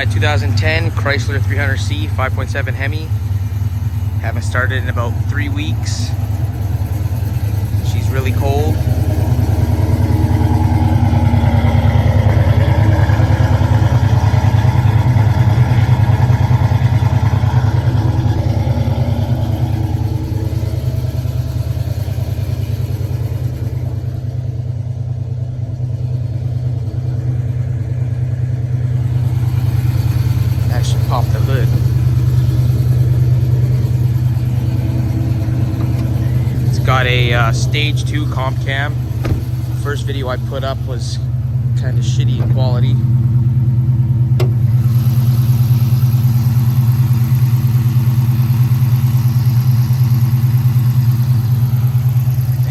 my 2010 Chrysler 300C 5.7 Hemi. Haven't started in about 3 weeks. She's really cold. Pop the hood. It's got a stage 2 comp cam. First video I put up was kind of shitty in quality.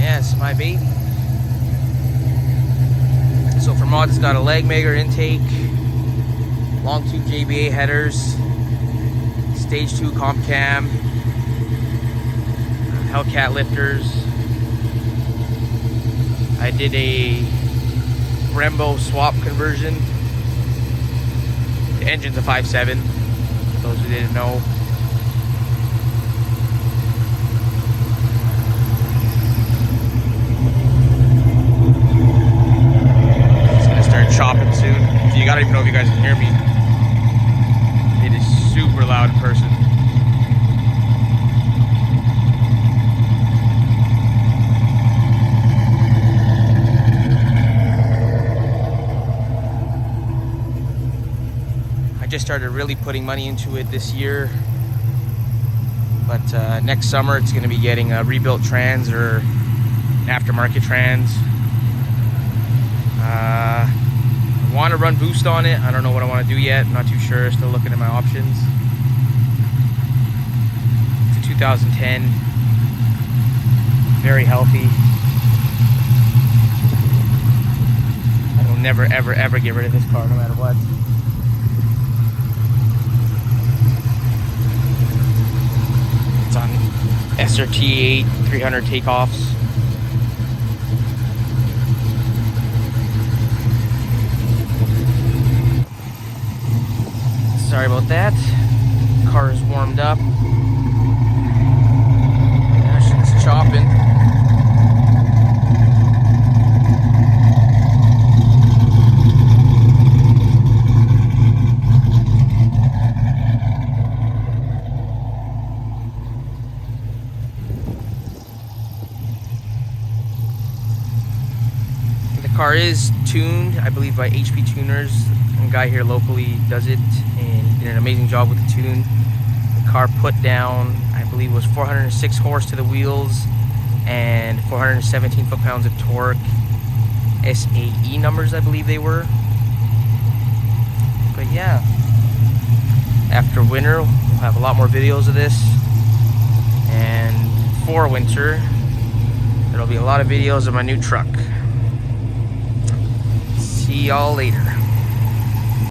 Yeah, it's my baby. So for mods, it's got a legmaker intake, longtube JBA headers, stage 2 comp cam, hellcat lifters. I did a brembo swap conversion. The engine's a 5.7, for those who didn't know. It's gonna start chopping soon. I don't even know if you guys can hear me. It is super loud in person. I just started really putting money into it this year, but next summer it's going to be getting a rebuilt trans or an aftermarket trans. I want to run boost on it. I don't know what I want to do yet. I'm not too sure. Still looking at my options. It's a 2010. Very healthy. I will never, ever, ever get rid of this car no matter what. It's on SRT 300 takeoffs. Sorry about that. Car is warmed up. It's chopping. The car is tuned, I believe, by HP tuners. A guy here locally does it, and he did an amazing job with the tune. The car put down, I believe, was 406 horse to the wheels and 417 foot-pounds of torque. SAE numbers, I believe they were. But yeah, after winter, we'll have a lot more videos of this. And for winter, there'll be a lot of videos of my new truck. See y'all later.